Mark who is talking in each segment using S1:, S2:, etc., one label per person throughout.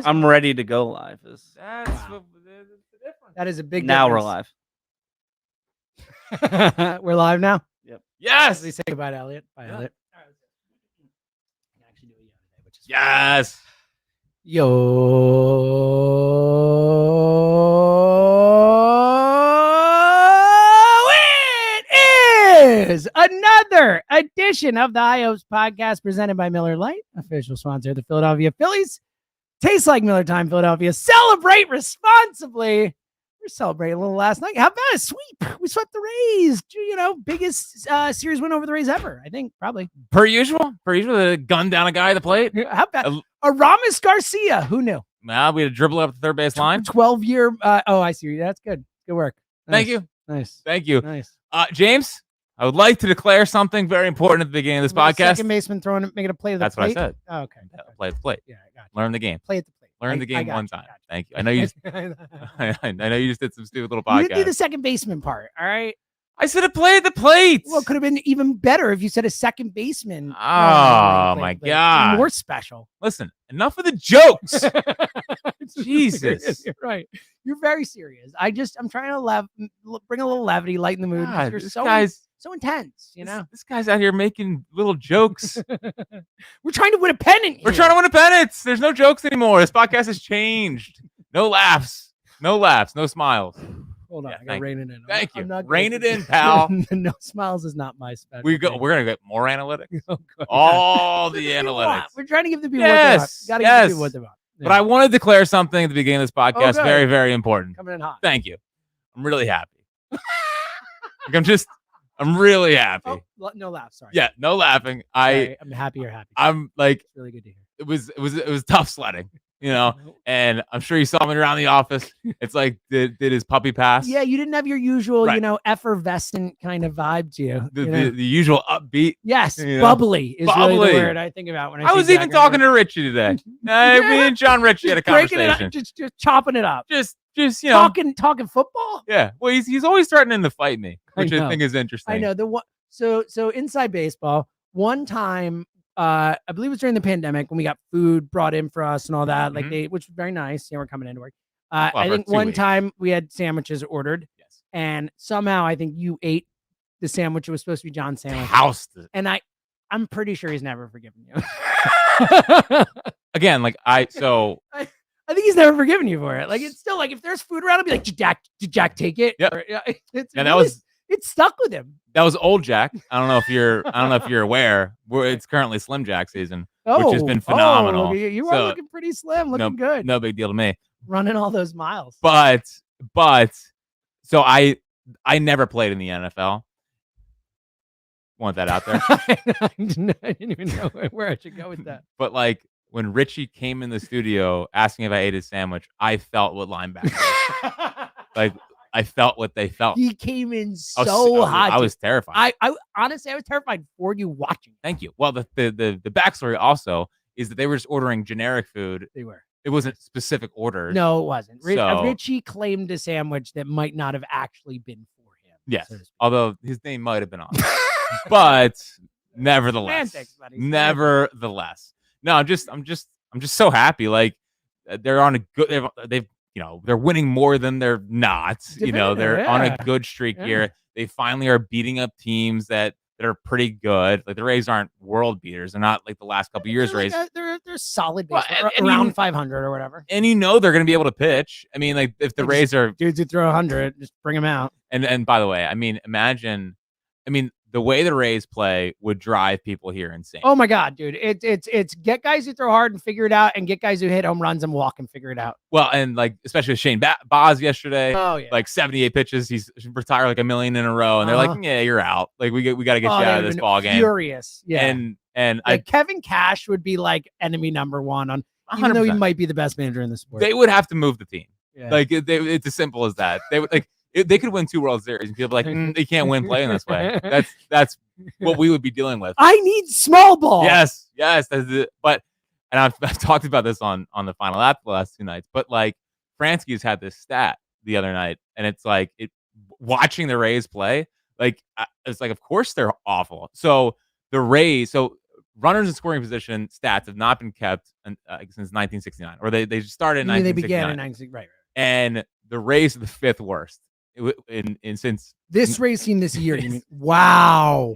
S1: guys?
S2: I'm ready to go live.
S3: That's
S1: Wow.
S3: the difference.
S1: That is a big
S2: Now we're
S1: difference.
S2: live.
S1: We're live now.
S3: Yes.
S1: We say goodbye to Elliot. Bye,
S3: Yeah.
S1: Elliot. I can actually do a yo today, which is
S3: Yes.
S1: It is another edition of the IOPS podcast presented by Miller Lite, official sponsor of the Philadelphia Phillies. Tastes like Miller Time, Philadelphia. Celebrate responsibly. We're celebrating a little last night. How about a sweep? We swept the Rays. You know, biggest series win over the Rays ever, I think, probably.
S3: Per usual, they gunned down a guy at the plate.
S1: How about Aramis Garcia? Who knew?
S3: Now we had to dribble up the third base line.
S1: 12-year. Oh, I see. That's good. Good work. Nice.
S3: Thank you.
S1: Nice.
S3: Thank you.
S1: Nice.
S3: James, I would like to declare something very important at the beginning of this podcast.
S1: Second baseman throwing it, making a play at the
S3: That's
S1: plate.
S3: what I said.
S1: Oh, okay.
S3: Play at the plate.
S1: Yeah, I got you.
S3: Learn the game.
S1: Play at the plate.
S3: Learn the game
S1: got
S3: one
S1: you,
S3: time.
S1: got you.
S3: Thank you. I know you. I know you just did some stupid little podcast.
S1: You didn't do the second baseman part. All right.
S3: I said to play at the plate.
S1: Well, it could have been even better if you said a second baseman.
S3: Oh, my God.
S1: More special.
S3: Listen, enough of the jokes. Jesus.
S1: You're right. You're very serious. I'm trying to bring a little levity, lighten the mood.
S3: God,
S1: You're
S3: this
S1: so
S3: guy's
S1: intense, you know?
S3: This guy's out here making little jokes.
S1: We're trying to win a pennant here.
S3: We're trying to win a pennant. There's no jokes anymore. This podcast has changed. No laughs. No laughs. No smiles.
S1: Hold on,
S3: Yeah,
S1: I gotta rein it in.
S3: Thank you.
S1: I'm not
S3: Rein
S1: good.
S3: it in, pal.
S1: No smiles is not my special.
S3: We're gonna get more analytics.
S1: Oh, God.
S3: All the
S1: What do you want?
S3: analytics.
S1: We're trying to give the people what they want.
S3: Yes.
S1: Gotta give the people what they want. Yeah.
S3: But I want to declare something at the beginning of this podcast.
S1: Okay.
S3: Very, very important.
S1: Coming in hot.
S3: Thank you. I'm really happy. I'm really happy.
S1: Oh, no laugh. Sorry.
S3: Yeah, no laughing.
S1: Sorry, I'm happy you're happy.
S3: I'm like,
S1: It's really good to hear.
S3: it was tough sledding, you know. And I'm sure you saw me around the office. It's like, did his puppy pass?
S1: Yeah, you didn't have your usual,
S3: Right.
S1: effervescent kind of vibe to you.
S3: The usual upbeat.
S1: Yes,
S3: you know,
S1: bubbly is really
S3: bubbly.
S1: the word I think about when I
S3: I
S1: see
S3: was
S1: Jack
S3: even talking to Richie today. Me and John Richie had a
S1: breaking it up,
S3: conversation.
S1: just chopping it up.
S3: Just you know,
S1: Talking football.
S3: yeah. Well, he's always threatening to fight me, which I
S1: know.
S3: think is interesting.
S1: I know the one. So inside baseball, one time, I believe it was during the pandemic when we got food brought in for us and all that,
S3: Mhm.
S1: which was very nice. Yeah, we're coming into work.
S3: Well,
S1: I
S3: for
S1: think
S3: 2
S1: one
S3: weeks.
S1: time we had sandwiches ordered,
S3: Yes.
S1: and somehow I think you ate the sandwich. It was supposed to be John's sandwich,
S3: House.
S1: and I'm pretty sure he's never forgiven you.
S3: Again, like
S1: I think he's never forgiven you for it. Like it's still like if there's food around, I'll be like, did Jack take it?
S3: Yep.
S1: Or, yeah,
S3: And that was
S1: it's stuck with him.
S3: that was old Jack. I don't know if you're aware. It's currently Slim Jack season, which has been phenomenal.
S1: look at you. You are
S3: So,
S1: looking pretty slim, looking good.
S3: No big deal to me.
S1: Running all those miles.
S3: But so I never played in the NFL. Want that out there.
S1: I didn't even know where I should go with that.
S3: But like when Richie came in the studio asking if I ate his sandwich, I felt what linebackers like. I felt what they felt.
S1: He came in
S3: I was-
S1: so hot.
S3: I was terrified.
S1: I honestly, I was terrified for you watching.
S3: Thank you. Well, the backstory also is that they were just ordering generic food.
S1: They were.
S3: It wasn't specific orders.
S1: No, it wasn't.
S3: So-
S1: Richie claimed a sandwich that might not have actually been for him.
S3: Yes.
S1: so to speak.
S3: Although his name might have been on it. But nevertheless.
S1: Semantics, buddy.
S3: Nevertheless. No, I'm just so happy. Like they're on a good they've they're winning more than they're not. They're on a good streak here. They finally are beating up teams that are pretty good. Like the Rays aren't world beaters. They're not like the last couple years Rays.
S1: They're solid
S3: Well,
S1: baseball,
S3: and
S1: around
S3: you-
S1: 500 or whatever.
S3: And they're going to be able to pitch. I mean, like if the Rays are
S1: Dudes who throw 100, just bring them out.
S3: and by the way, I mean, the way the Rays play would drive people here insane.
S1: Oh my God, dude! It's get guys who throw hard and figure it out, and get guys who hit home runs and walk and figure it out.
S3: Well, and like especially with Shane Boz yesterday.
S1: Oh yeah,
S3: Like 78 pitches, he's retired like 1 million in a row, and they're like, "Yeah, you're out. Like we got to get you out of this ball game."
S1: Furious, yeah.
S3: And
S1: like Kevin Cash would be like enemy number one on, even though he might be the best manager in the sport.
S3: they would have to move the team.
S1: Yeah.
S3: Like it's as simple as that. They would like they could win 2 World Series, and people are like they can't win playing this way. That's what we would be dealing with.
S1: I need small ball.
S3: Yes, that's it. But I've talked about this on the final lap the last 2 nights. But like Fransky's had this stat the other night, and it's like watching the Rays play. Like it's like of course they're awful. So the Rays, runners in scoring position stats have not been kept since 1969, or they started in 1969.
S1: They began in 1969, right.
S3: And the Rays are the 5th worst since
S1: this Rays team this year. You mean? Wow.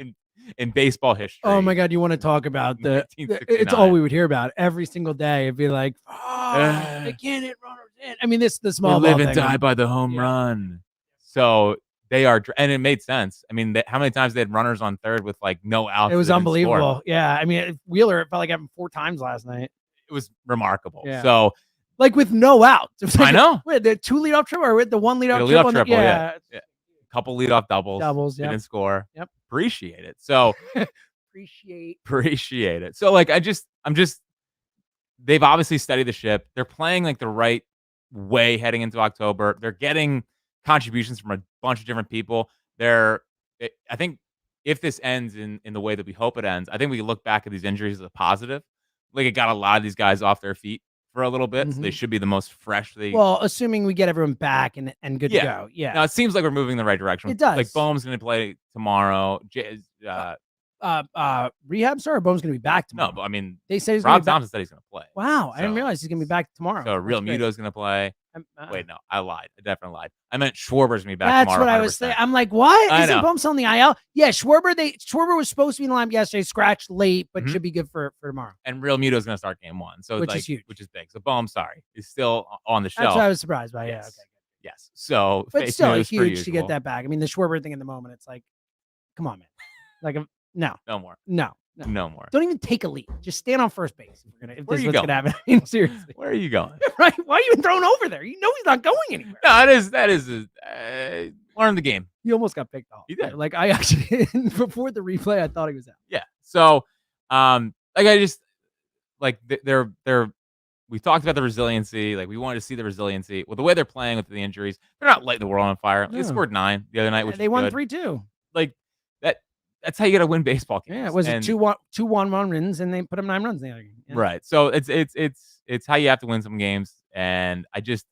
S3: In baseball history.
S1: Oh my God, you want to talk about it's all we would hear about every single day. It'd be like, they can't hit runners in. I mean, the small
S3: live and die by the home run. So they are, and it made sense. I mean, how many times they had runners on third with like no outs?
S1: It was unbelievable. Yeah, I mean, Wheeler, it felt like having 4 times last night.
S3: It was remarkable.
S1: Yeah.
S3: So,
S1: like with no outs. Like
S3: I know.
S1: With the 2 leadoff triple or with the 1 leadoff triple.
S3: Yeah. Couple leadoff doubles. Didn't score.
S1: Yep.
S3: Appreciate it. So appreciate it. So like they've obviously studied the ship. They're playing like the right way heading into October. They're getting contributions from a bunch of different people. I think if this ends in the way that we hope it ends, I think we can look back at these injuries as a positive. Like it got a lot of these guys off their feet for a little bit. So they should be the most fresh.
S1: Well, assuming we get everyone back and good to go. Yeah.
S3: Now it seems like we're moving in the right direction.
S1: It does.
S3: Like Bohm's going to play tomorrow.
S1: Rehab star or Bohm's going to be back tomorrow?
S3: No, but I mean,
S1: they say
S3: Rob Thompson said he's going to play.
S1: Wow, I didn't realize he's going to be back tomorrow.
S3: So Real Muto's going to play. Wait, no, I lied. I definitely lied. I meant Schwarber's going to be back tomorrow.
S1: That's what 100%. I was saying. I'm like, what? Isn't Bohm still on the IL? Yeah, Schwarber was supposed to be in the lineup yesterday, scratched late, but should be good for tomorrow.
S3: And Real Muto's going to start game 1, so
S1: which is huge,
S3: which is big. So Bohm, sorry, is still on the shelf.
S1: That's what I was surprised by.
S3: Yes.
S1: Yeah, okay.
S3: Yes. So,
S1: but still huge to get that back. I mean, the Schwarber thing in the moment, it's like, come on, man. Like, no more. No more. Don't even take a lead. Just stand on first base. If this is what's going to happen. I mean, seriously.
S3: Where are you going?
S1: Right? Why are you even thrown over there? You know he's not going anywhere.
S3: No, that is learn the game.
S1: He almost got picked off.
S3: He did.
S1: Like I actually before the replay, I thought he was out.
S3: Yeah. So, like I just like they're we talked about the resiliency. Like we wanted to see the resiliency. Well, the way they're playing with the injuries, they're not lighting the world on fire. No. They scored 9 the other night, which
S1: they won 3-2.
S3: Like that's how you got to win baseball games.
S1: Yeah, it was 2-1 runs, and they put them 9 runs in the other game. Yeah.
S3: Right. So it's how you have to win some games, and I just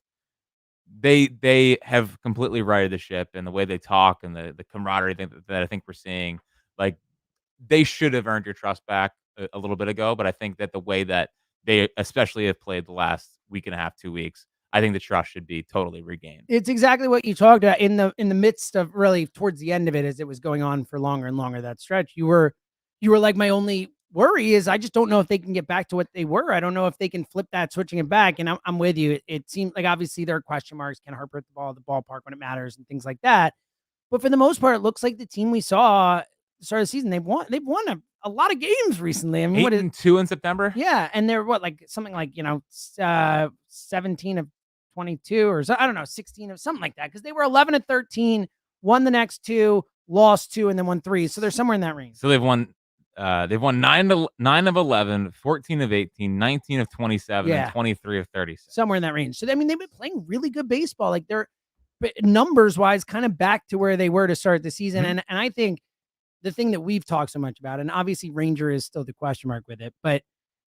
S3: they have completely righted the ship, and the way they talk and the camaraderie that I think we're seeing, like they should have earned your trust back a little bit ago. But I think that the way that they especially have played the last week and a half, 2 weeks, I think the trust should be totally regained.
S1: It's exactly what you talked about in the midst of really towards the end of it, as it was going on for longer and longer, that stretch. You were like, my only worry is I just don't know if they can get back to what they were. I don't know if they can flip that, switching it back. And I'm with you. It seems like obviously there are question marks. Can Harper hit the ball at the ballpark when it matters and things like that. But for the most part, it looks like the team we saw at the start of the season, they've won a lot of games recently. I mean,
S3: 8-2 in September.
S1: Yeah. And they're something like, 17 of 22 or so, I don't know, 16 of something like that. Because they were 11-13, won the next 2, lost 2, and then won 3. So they're somewhere in that range.
S3: So they've won 9 of 11, 14 of 18, 19 of 27, and 23 of 36.
S1: Somewhere in that range. So I mean, they've been playing really good baseball. Like they're numbers wise kind of back to where they were to start the season. And I think the thing that we've talked so much about, and obviously Ranger is still the question mark with it, but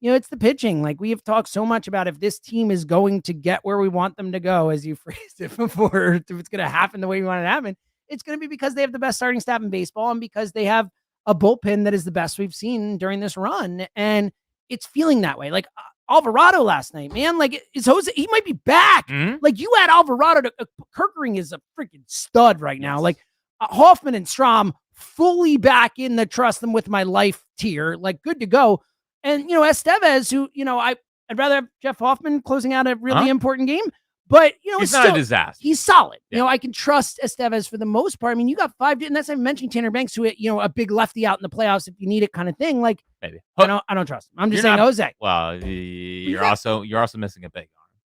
S1: it's the pitching. Like we have talked so much about if this team is going to get where we want them to go, as you phrased it before, if it's going to happen the way we want it to happen, it's going to be because they have the best starting staff in baseball and because they have a bullpen that is the best we've seen during this run. And it's feeling that way. Like Alvarado last night, man, like is Jose, he might be back. Like you add Alvarado to Kirkering is a freaking stud right now. Like Hoffman and Strom fully back in the trust them with my life tier, like good to go. And, Estevez, who, I'd rather have Jeff Hoffman closing out a really important game, but,
S3: he's not a disaster.
S1: He's solid. Yeah. I can trust Estevez for the most part. I mean, you got 5, and that's not even mentioning Tanner Banks, who, a big lefty out in the playoffs if you need it kind of thing. Like, maybe. I don't trust him. I'm just saying Jose.
S3: Well, you're also missing a big arm,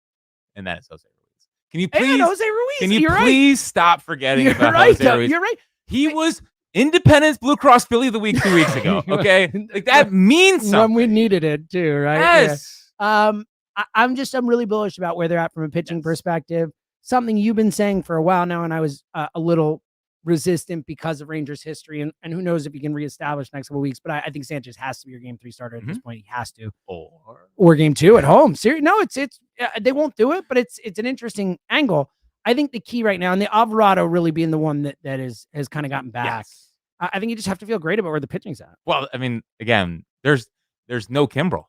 S3: and that is Jose Ruiz. Can you please,
S1: Jose Ruiz?
S3: Can you please stop forgetting about Jose Ruiz?
S1: You're right.
S3: He was Independence Blue Cross Philly of the Week 2 weeks ago. Okay, like that means something.
S1: When we needed it too, right?
S3: Yes.
S1: Yeah. I'm really bullish about where they're at from a pitching perspective. Something you've been saying for a while now, and I was a little resistant because of Rangers history, and who knows if he can reestablish next couple of weeks. But I think Sanchez has to be your game 3 starter at this point. He has to, or game 2 at home. Seriously, no, it's they won't do it, but it's an interesting angle. I think the key right now, and the Alvarado really being the one that has kind of gotten back. Yes. I think you just have to feel great about where the pitching's at.
S3: Well, I mean, again, there's there's no Kimbrel.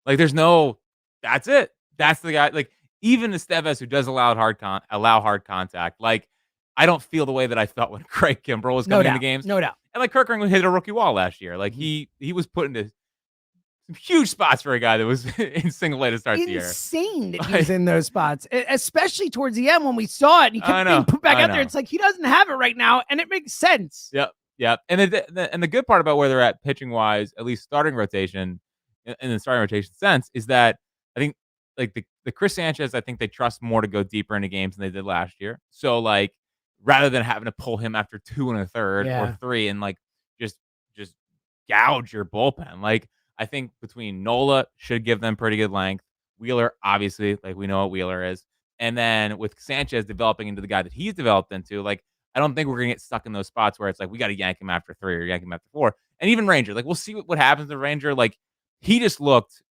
S3: Like, there's no. That's it. That's the guy. Like, even Estevez, who does allow hard contact. Like, I don't feel the way that I felt when Craig Kimbrel was coming into games.
S1: No doubt.
S3: And like Kirkering hit a rookie wall last year. Like he was put into some huge spots for a guy that was in single A to start the year.
S1: Insane that he was in those spots, especially towards the end when we saw it and he kept being put back out there. It's like he doesn't have it right now, and it makes sense.
S3: Yep. And the good part about where they're at pitching wise, at least starting rotation, in the starting rotation sense, is that I think like the Chris Sanchez, I think they trust more to go deeper into games than they did last year. So like rather than having to pull him after 2 1/3 or 3 and like just gouge your bullpen, like I think between Nola should give them pretty good length. Wheeler, obviously, like we know what Wheeler is. And then with Sanchez developing into the guy that he's developed into, like I don't think we're gonna get stuck in those spots where it's like we got to yank him after 3 or yank him after 4. And even Ranger, like we'll see what happens to Ranger. Like he just looked,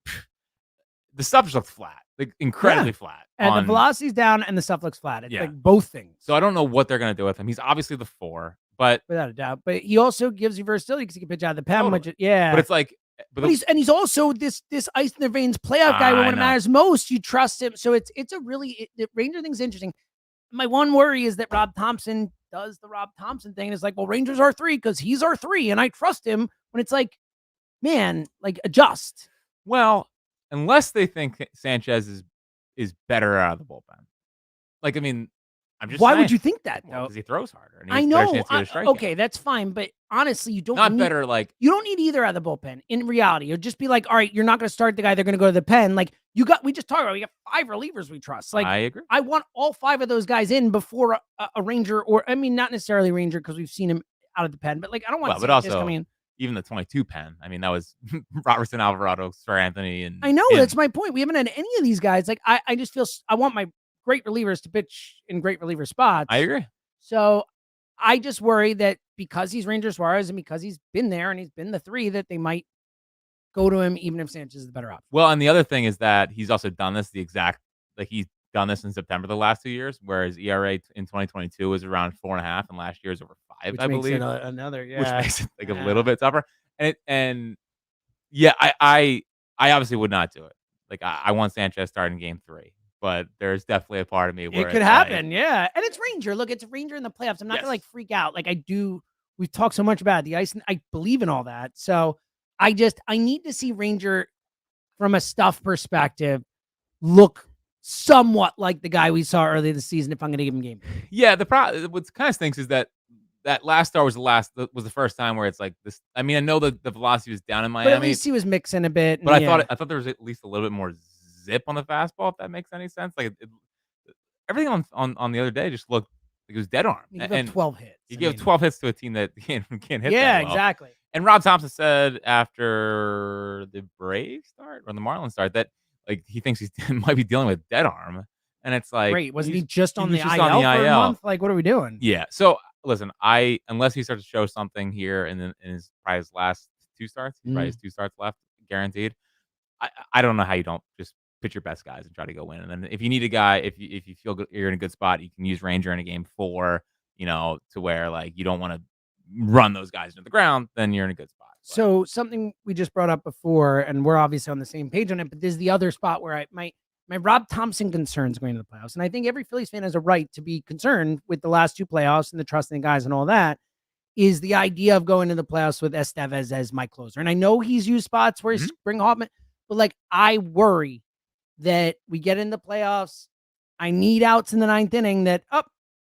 S3: the stuff just looked flat, like incredibly flat.
S1: And the velocity's down and the stuff looks flat. It's like both things.
S3: So I don't know what they're gonna do with him. He's obviously the 4, but
S1: without a doubt. But he also gives you versatility because he can pitch out of the pen,
S3: totally.
S1: which but
S3: it's like.
S1: But he's also this ice in their veins playoff guy when it matters most. You trust him, so it's a really the Ranger thing's interesting. My one worry is that Rob Thompson does the Rob Thompson thing, and it's like, well, Rangers are 3 because he's our 3, and I trust him. When it's like, man, like adjust.
S3: Well, unless they think Sanchez is better out of the bullpen. Like, I mean, I'm just
S1: why
S3: saying.
S1: would you think that though?
S3: Because he throws harder. And
S1: I know. Okay, that's fine, but honestly, you don't
S3: not better. Like
S1: you don't need either out of the bullpen. In reality, you'll just be like, all right, you're not going to start the guy. They're going to go to the pen. Like we just talked about. We got 5 relievers we trust. Like
S3: I agree.
S1: I want all 5 of those guys in before a Ranger, or I mean, not necessarily Ranger because we've seen him out of the pen, but like I don't want.
S3: But also coming in. Even the 22 pen. I mean, that was Robertson, Alvarado, Sir Anthony, and
S1: I know that's my point. We haven't had any of these guys. Like I just feel I want my great relievers to pitch in great reliever spots.
S3: I agree.
S1: So I just worry that because he's Ranger Suarez and because he's been there and he's been the 3, that they might go to him even if Sanchez is the better option.
S3: Well, and the other thing is that he's also done this he's done this in September the last 2 years, whereas ERA in 2022 was around 4.5 and last year was over 5, I believe.
S1: Another,
S3: which makes it like a little bit tougher. And yeah, I obviously would not do it. Like I want Sanchez starting game 3. But there's definitely a part of me where
S1: it could happen, yeah. And it's Ranger. Look, it's Ranger in the playoffs. I'm not gonna like freak out. Like I do. We've talked so much about the ice, and I believe in all that. So I need to see Ranger from a stuff perspective look somewhat like the guy we saw earlier this season. If I'm gonna give him game.
S3: Yeah, what kind of stinks is that last start was the first time where it's like this. I mean, I know the velocity was down in Miami,
S1: but at least he was mixing a bit.
S3: But I thought there was at least a little bit more zip on the fastball, if that makes any sense. Like everything on the other day just looked like it was dead arm.
S1: You gave 12 hits.
S3: You give 12 hits to a team that can't hit.
S1: Yeah,
S3: that well.
S1: Exactly.
S3: And Rob Thompson said after the Braves start or the Marlins start that like he thinks he might be dealing with dead arm, and it's like,
S1: great. Wasn't he just on the IL for a month? Like, what are we doing?
S3: Yeah. So listen, unless he starts to show something here in his probably his last 2 starts, probably his 2 starts left guaranteed. I don't know how you don't just pitch your best guys and try to go win. And then if you need a guy, if you feel good, you're in a good spot, you can use Ranger in a game 4, to where like you don't want to run those guys into the ground, then you're in a good spot. But.
S1: So something we just brought up before, and we're obviously on the same page on it, but there's the other spot where my Rob Thompson concerns going to the playoffs. And I think every Phillies fan has a right to be concerned with the last 2 playoffs and the trusting guys and all that, is the idea of going to the playoffs with Estevez as my closer. And I know he's used spots where he's bring Hoffman, but like I worry that we get in the playoffs. I need outs in the 9th inning that,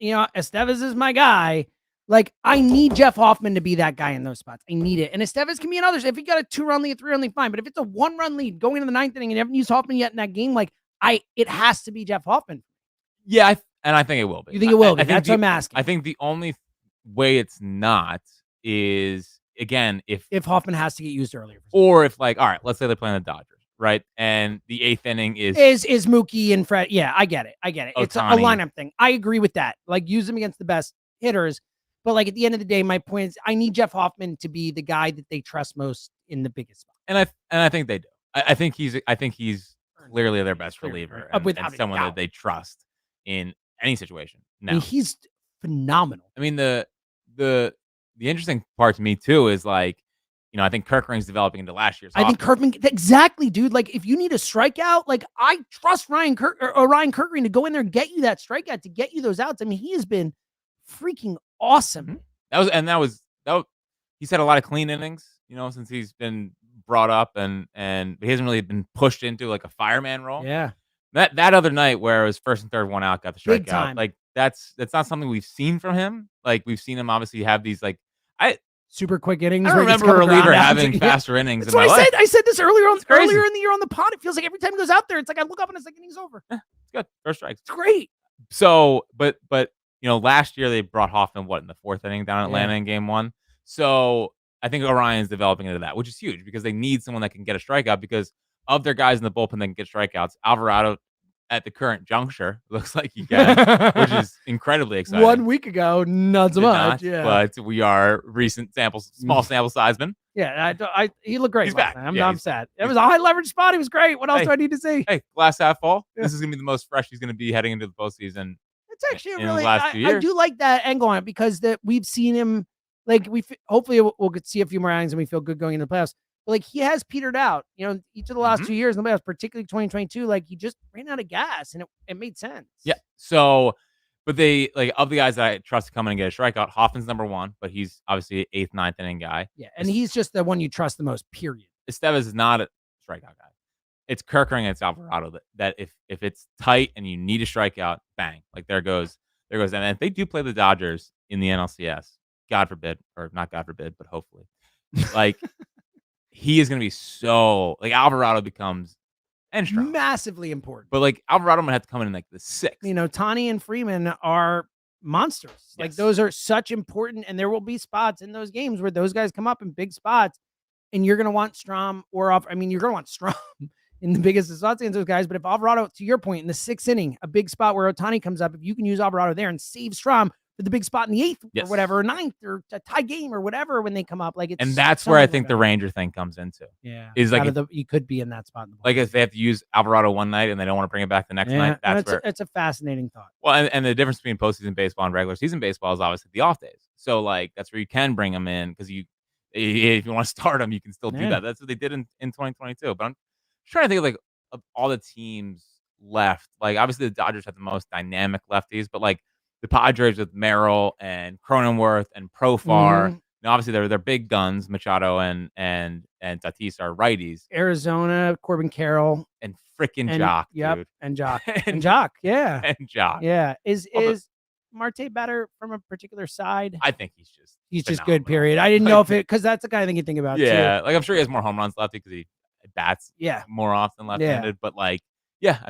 S1: Estevez is my guy. Like, I need Jeff Hoffman to be that guy in those spots. I need it. And Estevez can be in others. If he got a 2-run lead, a 3-run lead, fine. But if it's a 1-run lead going into the 9th inning and you haven't used Hoffman yet in that game, like, it has to be Jeff Hoffman.
S3: Yeah, and I think it will be.
S1: You think it will be? That's what I'm asking.
S3: I think the only way it's not is, again, if
S1: Hoffman has to get used earlier.
S3: Or if, like, all right, let's say they're playing the Dodgers. Right, and the 8th inning is
S1: Mookie and Fred. Yeah, I get it.
S3: Ohtani.
S1: It's a lineup thing. I agree with that. Like, use them against the best hitters, but like at the end of the day, my point is I need Jeff Hoffman to be the guy that they trust most in the biggest spot.
S3: And I think they do. I think he's clearly their best reliever and someone that they trust in any situation. Now,
S1: I mean, he's phenomenal.
S3: I mean, the interesting part to me too is like I think Kerkering's developing into last year's.
S1: I think Kerkering, exactly, dude. Like, if you need a strikeout, like, I trust Ryan Kerkering to go in there and get you that strikeout, to get you those outs. I mean, he has been freaking awesome.
S3: That was he's had a lot of clean innings, since he's been brought up, and he hasn't really been pushed into like a fireman role.
S1: Yeah.
S3: That other night where it was first and third, one out, got the
S1: Big
S3: strikeout.
S1: time.
S3: Like that's not something we've seen from him. Like we've seen him obviously have these
S1: super quick innings.
S3: I don't remember a reliever having faster innings.
S1: That's what I said. I said this earlier in the year on the pod. It feels like every time he goes out there, it's like I look up and it's like innings over.
S3: It's good. First strikes.
S1: It's great.
S3: So, but last year they brought Hoffman in the fourth inning down in Atlanta in game 1. So I think Orion's developing into that, which is huge because they need someone that can get a strikeout because of their guys in the bullpen that can get strikeouts. Alvarado, at the current juncture, looks like he can, which is incredibly exciting.
S1: 1 week ago, not so much.
S3: But we are small sample sizemen.
S1: Yeah, he looked great.
S3: He's back.
S1: I'm sad. It was a high leverage spot. He was great. What else do I need to see?
S3: Hey, glass half full. Yeah. This is gonna be the most fresh he's gonna be heading into the postseason.
S1: It's actually really. I do like that angle on it because we've seen him. Like hopefully we'll get to see a few more innings and we feel good going into the playoffs. But like he has petered out, each of the last 2 years in the playoffs, particularly 2022. Like he just ran out of gas, and it made sense.
S3: Yeah. So, but they of the guys that I trust to come in and get a strikeout, Hoffman's number 1, but he's obviously an 8th, 9th inning guy.
S1: Yeah, and he's just the one you trust the most. Period.
S3: Estevez is not a strikeout guy. It's Kerkering and it's Alvarado that if it's tight and you need a strikeout, bang, like there goes. And if they do play the Dodgers in the NLCS, God forbid, or not God forbid, but hopefully, like. He is going to be so Alvarado becomes
S1: massively important.
S3: But Alvarado might have to come in like the 6th.
S1: Tani and Freeman are monsters. Yes. Like those are such important, and there will be spots in those games where those guys come up in big spots, and you're going to want Strom you're going to want Strom in the biggest spots against those guys. But if Alvarado, to your point, in the 6th inning, a big spot where Otani comes up, if you can use Alvarado there and save Strom for the big spot in the 8th or whatever, or 9th or a tie game or whatever when they come up,
S3: and that's where I think the Ranger thing comes into.
S1: Yeah,
S3: is
S1: you could be in that spot.
S3: If they have to use Alvarado one night and they don't want to bring it back the next night,
S1: it's a fascinating thought.
S3: Well, and the difference between postseason baseball and regular season baseball is obviously the off days. So that's where you can bring them in because if you want to start them, you can still do that. That's what they did in 2022. But I'm trying to think of all the teams left. Obviously the Dodgers have the most dynamic lefties, but the Padres with Merrill and Cronenworth and Profar.
S1: Mm-hmm.
S3: Now, obviously, they're big guns. Machado and Tatis are righties.
S1: Arizona, Corbin Carroll.
S3: And freaking Jock,
S1: yep,
S3: dude.
S1: And Jock. and Jock, yeah.
S3: And Jock.
S1: Yeah. Is Marte better from a particular side?
S3: I think he's
S1: just good, period. I didn't know if because that's the kind of thing you think about,
S3: too. I'm sure he has more home runs lefty because he bats more often left-handed. But, I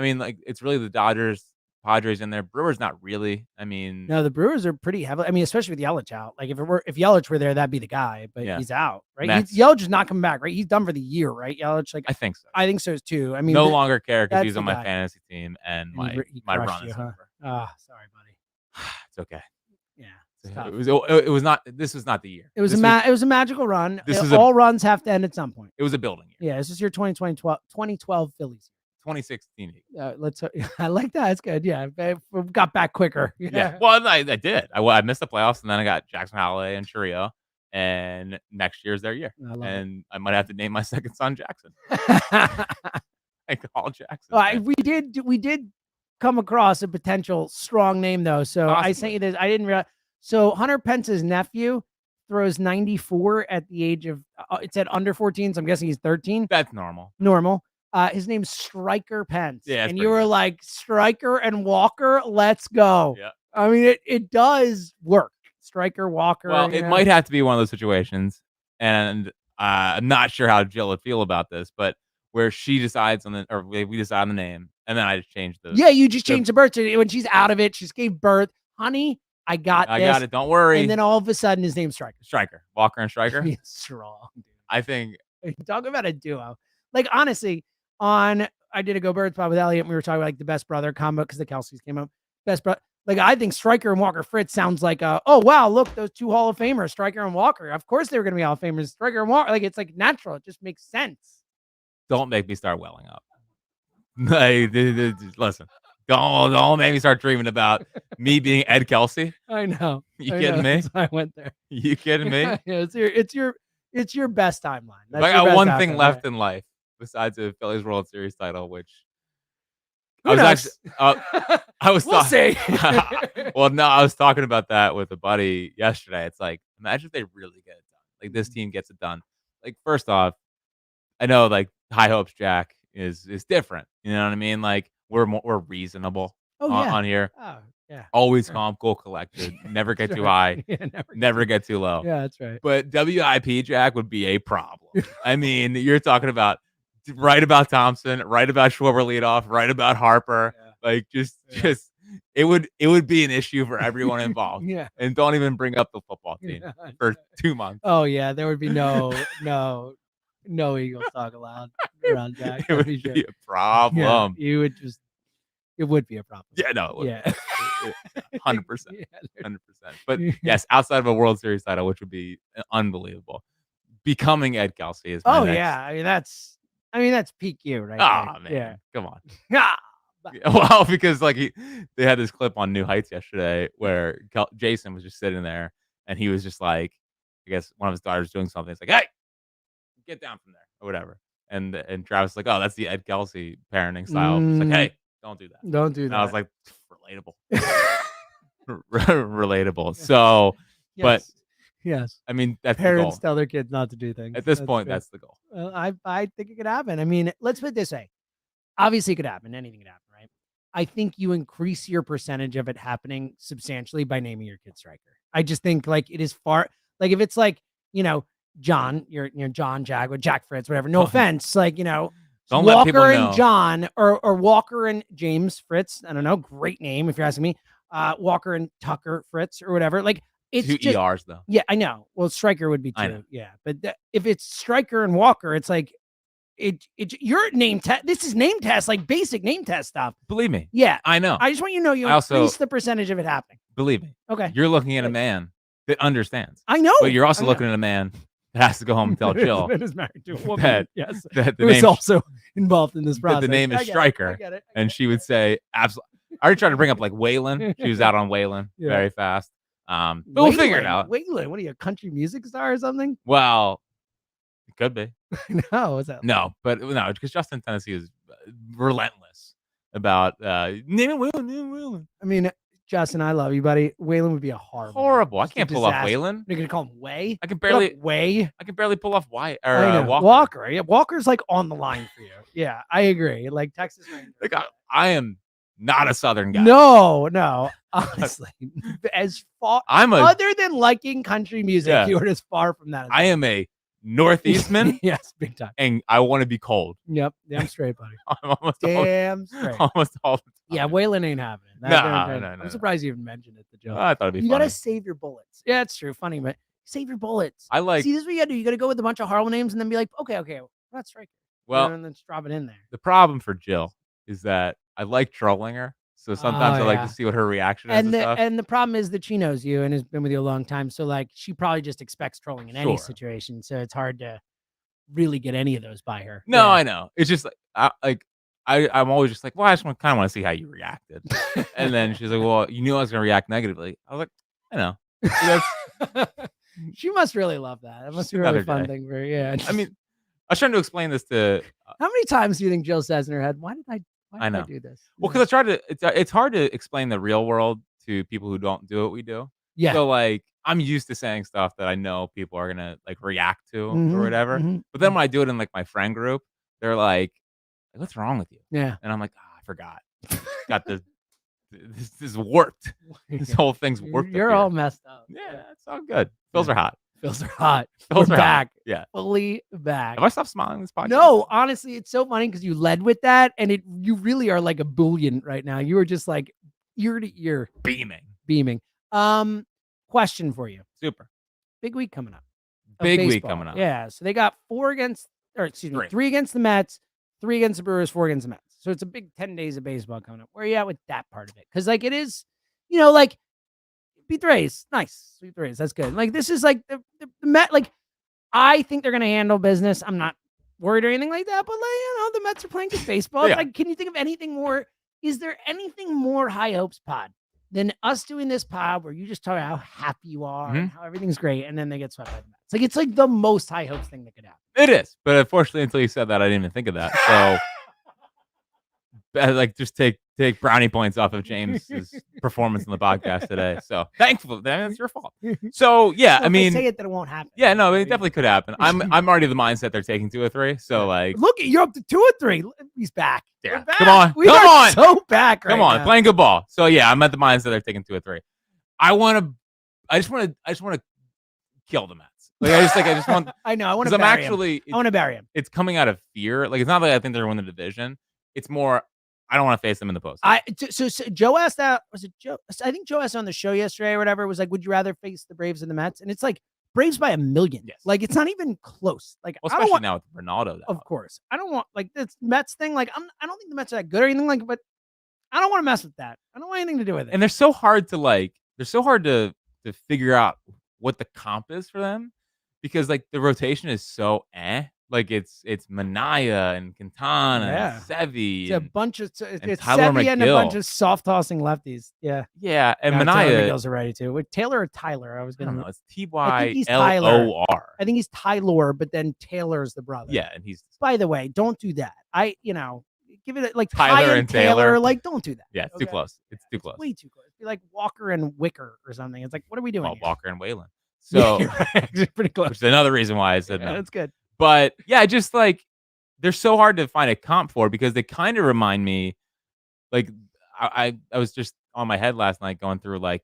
S3: mean, it's really the Dodgers, Padres in there. Brewers not really. I mean,
S1: no, the Brewers are pretty heavy. I mean, especially with Yelich out. If Yelich were there, that'd be the guy. But he's out, right? Yelich is not coming back, right? He's done for the year, right? Yelich,
S3: I think so.
S1: I think so too. I mean,
S3: no longer care because he's on my fantasy team and my run is over.
S1: Oh, sorry, buddy.
S3: It's okay.
S1: Yeah,
S3: it was not. This was not the year.
S1: It was a magical run. All runs have to end at some point.
S3: It was a building year.
S1: Yeah, this is your 2012 Phillies.
S3: 2016.
S1: I like that. It's good. Yeah, we got back quicker.
S3: Yeah. Well, I did. I missed the playoffs, and then I got Jackson Holloway and Churio, and next year's their year. I might have to name my second son Jackson. I call Jackson.
S1: Well, we did come across a potential strong name though. So I sent you this. I didn't realize. So Hunter Pence's nephew throws 94 at the age of. It said under 14, so I'm guessing he's 13.
S3: That's normal.
S1: Normal. His name's Striker Pence.
S3: Yeah,
S1: and you were like, Striker and Walker, let's go.
S3: Yeah.
S1: I mean, it does work. Striker, Walker.
S3: Well, it might have to be one of those situations, and I'm not sure how Jill would feel about this, but where she decides we decide on the name, and then I just change the.
S1: Yeah, you just change the birth certificate when she's out of it. She just gave birth. Honey, I got
S3: it. Don't worry.
S1: And then all of a sudden, his name's Striker.
S3: Striker. Walker and Striker.
S1: He's strong, dude.
S3: I think.
S1: Talk about a duo. Honestly, I did a Go Birds pod with Elliot, and we were talking about the best brother combo because the Kelseys came up. Best brother. I think Striker and Walker Fritz sounds like oh wow, look, those two Hall of Famers, Striker and Walker. Of course they were gonna be Hall of Famers. Striker and Walker, it's natural. It just makes sense.
S3: Don't make me start welling up. Listen. Don't make me start dreaming about me being Ed Kelsey.
S1: I know.
S3: You kidding me?
S1: I went there.
S3: You kidding me?
S1: Yeah, it's your It's your best timeline.
S3: If I got one thing left in life besides a Phillies World Series title, which
S1: Who knows?
S3: I was
S1: we'll see.
S3: Well, no, I was talking about that with a buddy yesterday. It's like, imagine if they really get it done. Like this team gets it done. Like first off, I know like high hopes Jack is different. You know what I mean? Like we're reasonable on here.
S1: Oh, yeah.
S3: Always calm, cool, collected. Never get too high.
S1: Yeah,
S3: never get too low.
S1: Yeah, that's right.
S3: But WIP Jack would be a problem. I mean, you're talking about right about Thompson, right about Schwarber leadoff, right about Harper.
S1: Yeah.
S3: Like just it would be an issue for everyone involved.
S1: Yeah.
S3: And don't even bring up the football team for 2 months.
S1: Oh yeah, there would be no Eagles talk allowed around Jack.
S3: It would be a problem.
S1: Yeah, you would just. It would be a problem.
S3: Yeah, no, it would.
S1: Yeah,
S3: 100%, 100%. But yes, outside of a World Series title, which would be unbelievable, becoming Ed Kelsey is. My next.
S1: Yeah. I mean that's peak you, right?
S3: Oh man,
S1: yeah.
S3: Come on. Well, because like they had this clip on New Heights yesterday where Jason was just sitting there and he was just like, I guess one of his daughters doing something. It's like, hey, get down from there or whatever. And Travis was like, oh, that's the Ed Kelsey parenting style. It's like, hey, don't do that.
S1: Don't do that.
S3: And I was like, relatable. Relatable. So,
S1: yes.
S3: But
S1: yes,
S3: I mean, that's
S1: parents
S3: the goal.
S1: tell their kids not to do things.
S3: At this point, that's the goal.
S1: Well, I think it could happen. I mean, let's put it this way. Obviously, it could happen. Anything could happen, right? I think you increase your percentage of it happening substantially by naming your kid striker. I just think like it is far. Like if it's like John, you're John, Jack, or Jack Fritz, whatever. No offense, like
S3: don't
S1: Walker and John or Walker and James Fritz. I don't know. Great name if you're asking me. Walker and Tucker Fritz or whatever. Like it's
S3: 2
S1: just,
S3: ERs though.
S1: Yeah, I know. Well, striker would be 2. Yeah, but if it's striker and Walker, it's like your name test. This is name test, like basic name test stuff.
S3: Believe me.
S1: Yeah,
S3: I know.
S1: I just want you to know you increase the percentage of it happening.
S3: Believe me.
S1: Okay.
S3: You're looking at a man that understands.
S1: I know.
S3: But you're also looking at a man that has to go home and tell Jill
S1: that is married to a woman. Yes.
S3: That
S1: who is also involved in this process.
S3: The name is Stryker.
S1: I get it.
S3: And she would say, absolutely. I already tried to bring up like Waylon. She was out on Waylon very fast. But we'll figure it out.
S1: Waylon, what are you, a country music star or something?
S3: Well, it could be.
S1: No, what's that?
S3: No, but no, because Justin Tennessee is relentless about naming Waylon.
S1: I mean, Justin, I love you, buddy. Waylon would be a horrible.
S3: I can't pull off Waylon.
S1: You're gonna call him Way?
S3: I can barely
S1: pull
S3: off Walker.
S1: Walker. Yeah, Walker's like on the line for you. Yeah, I agree. Like Texas Rangers.
S3: Like I am not a Southern guy.
S1: No. Honestly, as far other than liking country music, you are as far from that.
S3: I am a Northeastman.
S1: Yes, big time.
S3: And I want to be cold.
S1: Yep, damn straight, buddy.
S3: straight. Almost all the time.
S1: Yeah, Waylon ain't happening.
S3: No.
S1: I'm surprised you even mentioned it, the joke.
S3: I thought it'd be funny.
S1: You gotta save your bullets. Yeah, it's true. Funny, but save your bullets.
S3: See,
S1: this is what you gotta do. You gotta go with a bunch of horrible names and then be like, okay, that's striker.
S3: Well,
S1: and then just drop it in there.
S3: The problem for Jill is that I like trolling her. So sometimes I like to see what her reaction is.
S1: And the problem is that she knows you and has been with you a long time. So like she probably just expects trolling in any situation. So it's hard to really get any of those by her.
S3: No, I know. It's just like I'm always just like, well, I just kind of want to see how you reacted. And then she's like, well, you knew I was going to react negatively. I was like, I know.
S1: She must really love that. That must be a really fun thing for her. Yeah.
S3: I mean, I was trying to explain this to.
S1: How many times do you think Jill says in her head, why did I do this?
S3: Well, because it's hard to explain the real world to people who don't do what we do.
S1: Yeah.
S3: So like I'm used to saying stuff that I know people are gonna like react to or whatever. But then when I do it in like my friend group, they're like, what's wrong with you?
S1: Yeah.
S3: And I'm like, I forgot. Got this is warped. This whole thing's warped.
S1: You're all messed up.
S3: Yeah, it's all good. Phils are hot.
S1: Phils are hot.
S3: We're
S1: back.
S3: Yeah.
S1: Fully back.
S3: Have I stopped smiling this podcast?
S1: No, honestly, it's so funny because you led with that and you really are like a bullion right now. You were just like ear to ear. Beaming. Question for you.
S3: Super.
S1: Big week coming up.
S3: Big week coming up.
S1: Yeah. So they got 3 against the Mets, 3 against the Brewers, 4 against the Mets. So it's a big 10 days of baseball coming up. Where are you at with that part of it? Because like it is, like beat the Rays. Nice. Beat the Rays. That's good. Like this is like the Met. Like I think they're gonna handle business. I'm not worried or anything like that. But like the Mets are playing good baseball. Like, can you think of anything more? Is there anything more high hopes pod than us doing this pod where you just talk about how happy you are and how everything's great, and then they get swept by the Mets? It's like the most high hopes thing that could happen.
S3: It is, but unfortunately, until you said that, I didn't even think of that. So, like, just take brownie points off of James's performance in the podcast today. So, thankful, that's your fault. So, yeah, I mean,
S1: say it, that it won't happen.
S3: Yeah, no, it definitely could happen. I'm already the mindset they're taking 2 or 3. So, like,
S1: look, you're up to 2 or 3. He's back.
S3: Yeah,
S1: back.
S3: come on,
S1: we are so back.
S3: Come on, playing good ball. So, yeah, I'm at the mindset they're taking 2 or 3. I just want to kill the Mets. Like, I just want.
S1: I know. I want to bury him. I want to bury him.
S3: It's coming out of fear. Like, it's not that I think they're winning the division. It's more, I don't want to face them in the postseason.
S1: So Joe asked that. Was it Joe? I think Joe asked on the show yesterday or whatever. It was like, would you rather face the Braves and the Mets? And it's like Braves by 1,000,000.
S3: Yes.
S1: Like, it's not even close. Like,
S3: well, especially now with Ronaldo.
S1: Of course, I don't want like this Mets thing. Like, I don't think the Mets are that good or anything like. But I don't want to mess with that. I don't want anything to do with it.
S3: And they're so hard to figure out what the comp is for them. Because, like, the rotation is so like it's Manaea and Quintana and Sevy.
S1: It's a bunch of it's
S3: Tyler
S1: Sevy
S3: McGill.
S1: and a bunch of soft tossing lefties. Yeah,
S3: and
S1: Tyler
S3: Manaea.
S1: McGill's already too. With Taylor or Tyler, I don't know.
S3: It's Tylor.
S1: I think he's Tyler, but then Taylor's the brother.
S3: Yeah, and he's.
S1: By the way, don't do that. Give it like
S3: Tyler and Taylor.
S1: Like, don't do that.
S3: Yeah, it's too close. It's too close.
S1: Way too close. It'd be like Walker and Wicker or something. It's like, what are we doing?
S3: Well,
S1: here?
S3: Walker and Waylon. So
S1: right. Pretty close.
S3: Which is another reason why I said no.
S1: That's good.
S3: But yeah, just like they're so hard to find a comp for because they kind of remind me, like I was just on my head last night going through like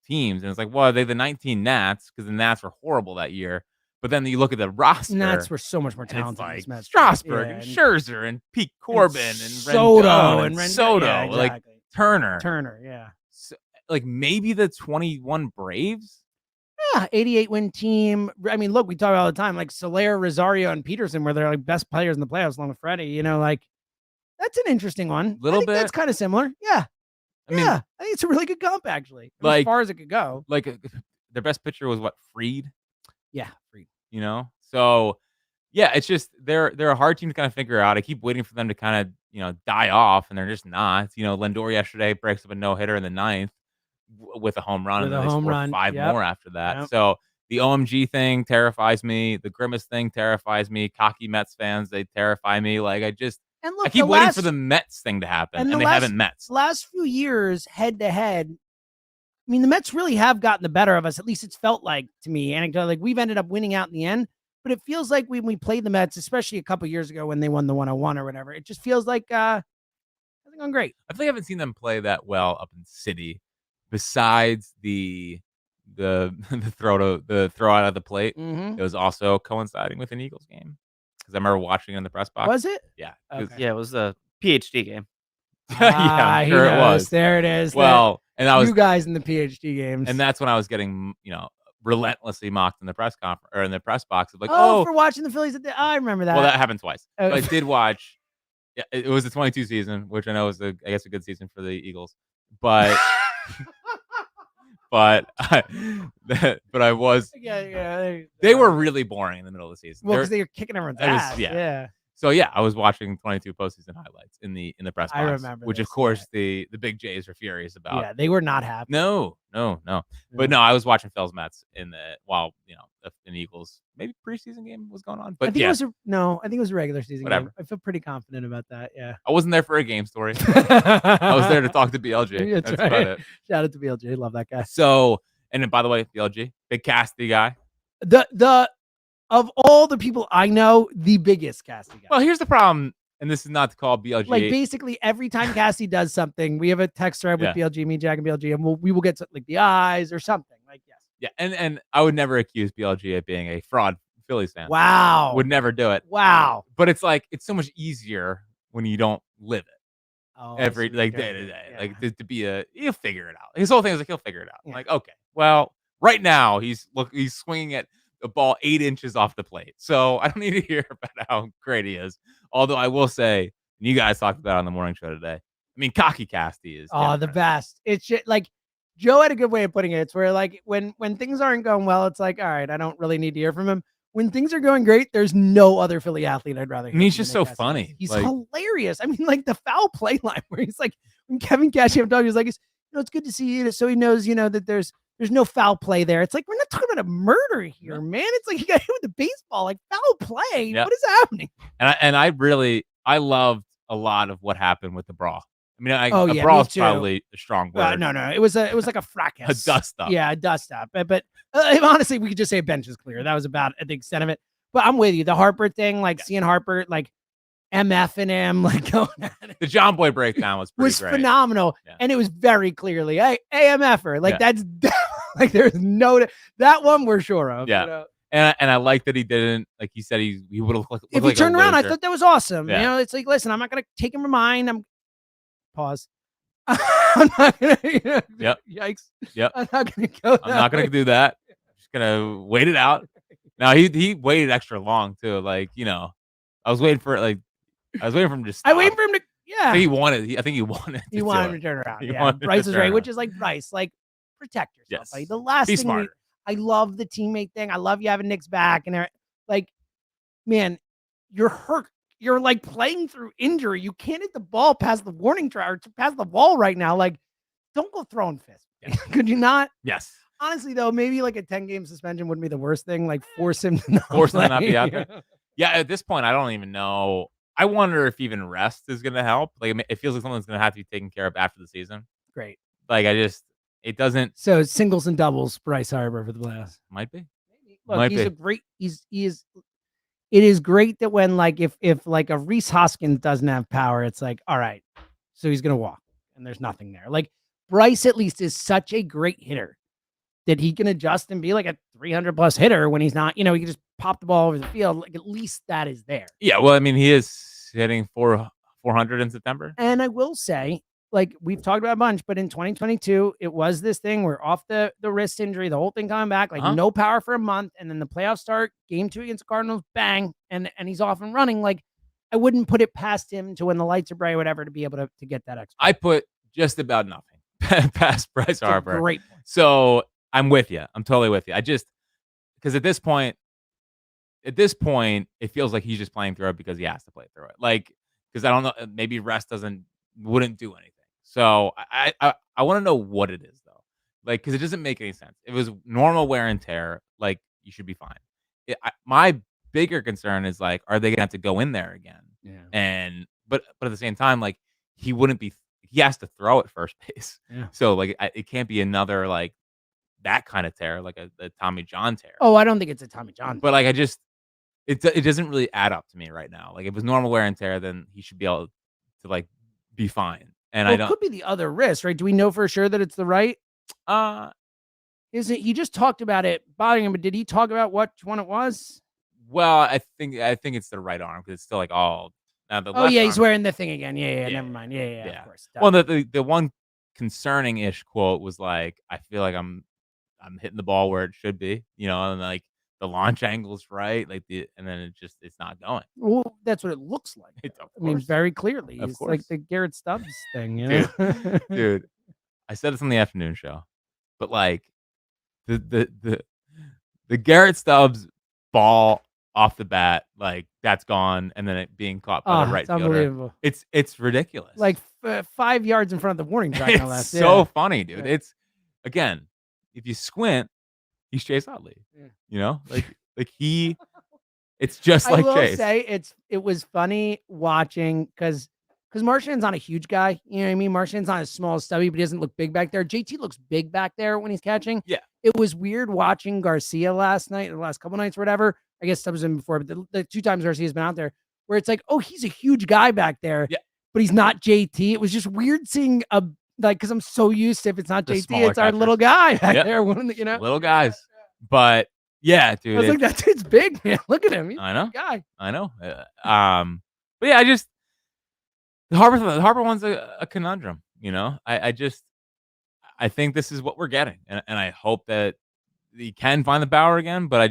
S3: teams, and it's like, well, they the 19 Nats because the Nats were horrible that year. But then you look at the roster.
S1: Nats were so much more talented.
S3: It's
S1: like
S3: Strasburg and Scherzer and Pete Corbin and
S1: Soto and
S3: Soto,
S1: yeah, exactly.
S3: like Turner.
S1: Yeah.
S3: So, like maybe the 21 Braves.
S1: Yeah, 88 win team. I mean, look, we talk all the time, like Soler, Rosario, and Peterson, where they're like best players in the playoffs along with Freddie. Like that's an interesting one.
S3: Little bit.
S1: That's kind of similar. Yeah. I mean, I think it's a really good comp actually. Like, as far as it could go.
S3: Like their best pitcher was what, Fried?
S1: Yeah, Fried.
S3: So yeah, it's just they're a hard team to kind of figure out. I keep waiting for them to kind of die off, and they're just not. Lindor yesterday breaks up a no-hitter in the 9th with a home run, and then they scored 5 more after that. Yep. So the OMG thing terrifies me. The Grimace thing terrifies me. Cocky Mets fans, they terrify me. Like I keep waiting for the Mets thing to happen, and they haven't met.
S1: Last few years, head to head, I mean, the Mets really have gotten the better of us. At least it's felt like to me, anecdotally. Like we've ended up winning out in the end. But it feels like when we played the Mets, especially a couple years ago when they won the 101 or whatever, it just feels like everything going great.
S3: I think I haven't seen them play that well up in City, besides the throw out of the plate.
S1: Mm-hmm.
S3: It was also coinciding with an Eagles game because I remember watching it in the press box.
S1: Was it?
S3: Yeah.
S2: Okay. Yeah, it was the PhD game.
S3: Yeah, I'm sure it was.
S1: There it is.
S3: Well, and that was
S1: you guys in the PhD games,
S3: and that's when I was getting relentlessly mocked in the press conference or in the press box of like,
S1: for watching the Phillies. I remember that.
S3: Well, that happened twice.
S1: Oh.
S3: But I did watch. Yeah, it was the 22 season, which I know was I guess a good season for the Eagles, but but I was.
S1: Yeah.
S3: They were really boring in the middle of the season.
S1: Well, because they were kicking everyone's ass.
S3: Yeah. So yeah, I was watching 22 postseason highlights in the press box.
S1: I remember,
S3: which of course the big Jays were furious about.
S1: Yeah, they were not happy.
S3: No. But no, I was watching Phil's Mets in an Eagles maybe preseason game was going on. But
S1: I think it was a regular season game. I feel pretty confident about that. Yeah,
S3: I wasn't there for a game story. I was there to talk to BLG. That's right. About it.
S1: Shout out to BLG. Love that guy.
S3: So, and then by the way, BLG, big Casty guy.
S1: Of all the people I know, the biggest Cassie guy.
S3: Well, here's the problem, and this is not to call BLG.
S1: Like basically every time Cassie does something, we have a text thread with BLG, me, Jack, and BLG, and we will get like the eyes or something. Like yes.
S3: Yeah, and I would never accuse BLG of being a fraud Phillies fan.
S1: Wow.
S3: Would never do it.
S1: Wow.
S3: But it's like it's so much easier when you don't live it.
S1: Oh,
S3: every day to day. Yeah. Like to be he'll figure it out. His whole thing is like he'll figure it out. Yeah. Like, okay, well, right now he's swinging at the ball 8 inches off the plate. So I don't need to hear about how great he is. Although I will say, and you guys talked about it on the morning show today. I mean, cocky Casty is
S1: the best. It's just like Joe had a good way of putting it. It's where like when things aren't going well, it's like, all right, I don't really need to hear from him. When things are going great, there's no other Philly athlete I'd rather hear.
S3: And he's just so funny.
S1: He's hilarious. I mean, like the foul play line where he's like, when Kevin Cashier talking, he's like, it's good to see you. So he knows, that there's There's no foul play there. It's like, we're not talking about a murder here, man. It's like, you got hit with the baseball, like foul play.
S3: Yep.
S1: What is happening?
S3: And I loved a lot of what happened with the brawl. I mean,
S1: a
S3: brawl is probably a strong word.
S1: No. It was like a fracas.
S3: A dust up.
S1: Yeah, a dust up. But honestly, we could just say bench is clear. That was about the extent of it. But I'm with you. The Harper thing, like seeing Harper, like MF and him, like going at it.
S3: The John Boy breakdown was pretty great.
S1: Phenomenal. Yeah. And it was very clearly, hey, AMFer. Like that's like there's no that one we're sure of.
S3: Yeah.
S1: You know?
S3: And I like that he didn't, like he said, he would have looked
S1: if he turned around, I thought that was awesome.
S3: Yeah.
S1: You know, it's like, listen, I'm not gonna take him from mine. Pause. I'm not gonna,
S3: Yep.
S1: Yikes.
S3: Yep.
S1: I'm not gonna go.
S3: I'm not gonna do that. I'm just gonna wait it out. Now he waited extra long too. Like, I was waiting for him to just stop.
S1: I waited for him to
S3: I think he wanted
S1: him to turn around. Yeah. Bryce is right, which is like Bryce, like protect yourself.
S3: Yes.
S1: Buddy. The last
S3: Be
S1: thing
S3: smarter.
S1: I love the teammate thing. I love you having Nick's back and like, man, you're hurt. You're like playing through injury. You can't hit the ball past the warning track or past the wall right now. Like, don't go throwing fists. Yeah. Could you not?
S3: Yes.
S1: Honestly, though, maybe like a 10-game suspension wouldn't be the worst thing. Like, force him to
S3: not be out there. Yeah, at this point, I don't even know. I wonder if even rest is going to help. Like, it feels like something's going to have to be taken care of after the season.
S1: Great.
S3: Like, it doesn't.
S1: So singles and doubles, Bryce Harper for the playoffs.
S3: Might be.
S1: Look, he's a great. It is great that when like if like a Reese Hoskins doesn't have power, it's like, all right, so he's gonna walk and there's nothing there. Like Bryce at least is such a great hitter that he can adjust and be like a 300+ hitter when he's not. He can just pop the ball over the field. Like at least that is there.
S3: Yeah, well, I mean, he is hitting 400 in September.
S1: And I will say, like we've talked about a bunch, but in 2022, it was this thing where off the wrist injury, the whole thing coming back, like no power for a month, and then the playoffs start, game 2 against the Cardinals, bang, and he's off and running. Like I wouldn't put it past him to when the lights are bright or whatever to be able to get that extra.
S3: I put just about nothing past Bryce Harper.
S1: Great point.
S3: So I'm with you. I'm totally with you. I just because at this point, it feels like he's just playing through it because he has to play through it. Like because I don't know, maybe rest wouldn't do anything. So I want to know what it is though, like because it doesn't make any sense. It was normal wear and tear, like you should be fine. My bigger concern is like, are they gonna have to go in there again?
S1: Yeah.
S3: And but at the same time, like he wouldn't be. He has to throw at first base.
S1: Yeah.
S3: So like it can't be another like that kind of tear, like a Tommy John tear.
S1: Oh, I don't think it's a Tommy John.
S3: But like it doesn't really add up to me right now. Like if it was normal wear and tear, then he should be able to like be fine. And I don't.
S1: It could be the other wrist, right? Do we know for sure that it's the right? Isn't he just talked about it bothering him? But did he talk about what one it was?
S3: Well, I think it's the right arm because it's still like all.
S1: Oh yeah, he's wearing the thing again. Yeah. Never mind. Yeah. Of course.
S3: Well, the one concerning-ish quote was like, I feel like I'm hitting the ball where it should be, and like the launch angle's right, like and then it's not going.
S1: Well, that's what it looks like. I mean, very clearly, it's like the Garrett Stubbs thing,
S3: Dude. I said this on the afternoon show, but like the Garrett Stubbs ball off the bat, like that's gone, and then it being caught by the right fielder.
S1: Unbelievable.
S3: It's ridiculous.
S1: Like 5 yards in front of the warning track.
S3: It's so funny, dude. Yeah. It's again, if you squint, he's Chase Utley. Yeah. Like he. It's just like Chase. I will
S1: say it was funny watching because Marchand's not a huge guy. You know what I mean? Marchand's not as small as Stubby, but he doesn't look big back there. JT looks big back there when he's catching.
S3: Yeah.
S1: It was weird watching Garcia last night, or the last couple nights or whatever. I guess Stubbs been before, but the 2 times Garcia's been out there where it's like, oh, he's a huge guy back there.
S3: Yeah.
S1: But he's not JT. It was just weird seeing because I'm so used to if it's not JT, it's our little guy back there.
S3: Little guys. But yeah, dude.
S1: I was like, that dude's big, man. Look at him. He's
S3: I know.
S1: A guy.
S3: I know. But yeah, the Harper one's a conundrum. I think this is what we're getting, and I hope that he can find the power again. But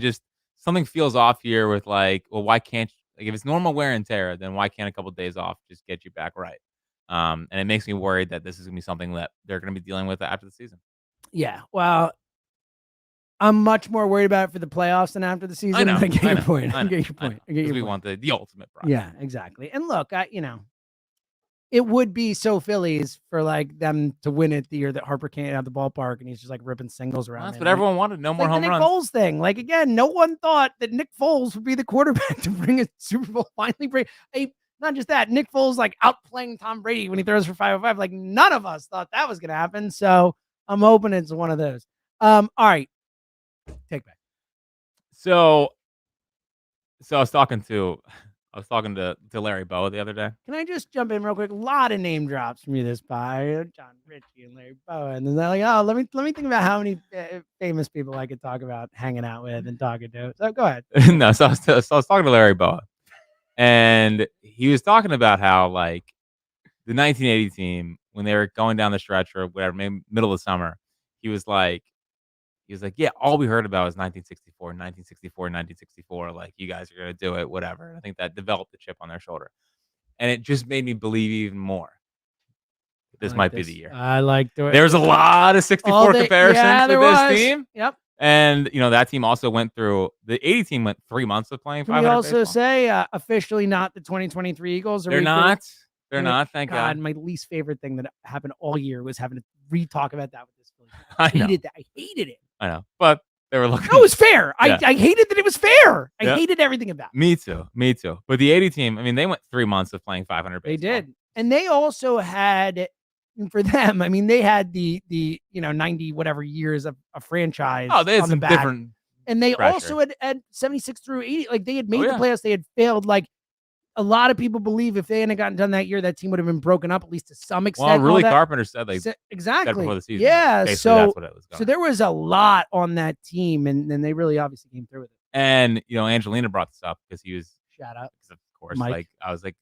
S3: something feels off here with like, well, why can't like if it's normal wear and tear, then why can't a couple of days off just get you back right? And it makes me worried that this is gonna be something that they're gonna be dealing with after the season.
S1: Yeah, well, I'm much more worried about it for the playoffs than after the season.
S3: I know.
S1: I get your point.
S3: We want the ultimate prize.
S1: Yeah, exactly. And look, it would be so Phillies for like them to win it the year that Harper can't have the ballpark and he's just like ripping singles around.
S3: That's what everyone wanted. No more home
S1: the Nick
S3: runs.
S1: Foles thing. Like again, no one thought that Nick Foles would be the quarterback to bring a Super Bowl finally bring not just that, Nick Foles like outplaying Tom Brady when he throws for 505. Like none of us thought that was gonna happen. So I'm hoping it's one of those. All right. Take back.
S3: So I was talking to Larry Boa the other day.
S1: Can I just jump in real quick? A lot of name drops from you this pie. John Ritchie and Larry Boa. And then they're like, oh, let me think about how many famous people I could talk about hanging out with and talking to. So go ahead.
S3: No, so I was talking to Larry Boa. And he was talking about how like the 1980 team, when they were going down the stretch or whatever, maybe middle of summer, he was like, yeah, all we heard about was 1964. Like, you guys are going to do it, whatever. And I think that developed the chip on their shoulder. And it just made me believe even more. This might be the year.
S1: I like it.
S3: There's a lot of 64 comparisons with this team.
S1: Yep.
S3: And, that team also went through, the 80 team went 3 months of playing 500
S1: Can we also
S3: baseball.
S1: say officially not the 2023 Eagles?
S3: They're not. They're not, thank God.
S1: My least favorite thing that happened all year was having to re-talk about that with this Phillies.
S3: I
S1: hated it.
S3: I know, but they were looking.
S1: No, it was fair.
S3: Yeah.
S1: I hated that it was fair. I
S3: Yep.
S1: hated everything about it.
S3: Me too. But the 80 team, I mean, they went 3 months of playing 500 baseball.
S1: They did. And they also had, for them, I mean, they had the 90 whatever years of a franchise.
S3: Oh, they had
S1: on
S3: some
S1: the back.
S3: different.
S1: And they
S3: pressure.
S1: also had 76 through 80. Like they had made
S3: yeah.
S1: the playoffs. They had failed. Like a lot of people believe if they hadn't gotten done that year, that team would have been broken up, at least to some extent.
S3: Well, Really Carpenter said
S1: exactly
S3: before the season.
S1: Yeah.
S3: Basically,
S1: So,
S3: that's what it was going.
S1: So there was a lot on that team, and then they really obviously came through with it.
S3: And, Angelina brought this up because he was.
S1: Shout out.
S3: Of course,
S1: Mike.
S3: like, I was like.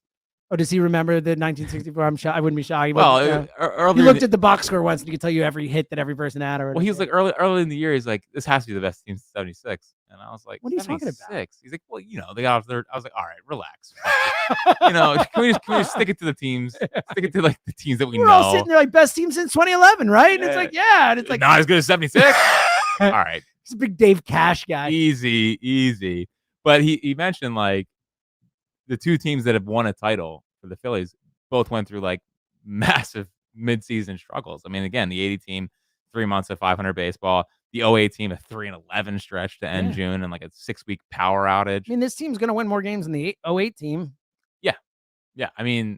S1: Oh, does he remember the 1964? I'm sure I wouldn't be shocked.
S3: Well,
S1: he looked at the box score once and he could tell you every hit that every person had. Or
S3: well, he was like early in the year. He's like, this has to be the best team since '76, and I was like,
S1: what are you talking about?
S3: He's like, well, they got off their. I was like, all right, relax. Can we just stick it to the teams? Stick it to like the teams that we know.
S1: We're all sitting there like best team since 2011, right? And it's like, yeah, and it's like
S3: not as good as '76. All right,
S1: he's a big Dave Cash guy.
S3: Easy. But he mentioned like the two teams that have won a title for the Phillies both went through like massive midseason struggles. I mean, again, the 80 team, 3 months of 500 baseball. The 08 team, a 3-11 stretch to end June and like a 6-week power outage.
S1: I mean, this team's going to win more games than the 08 team.
S3: Yeah. I mean,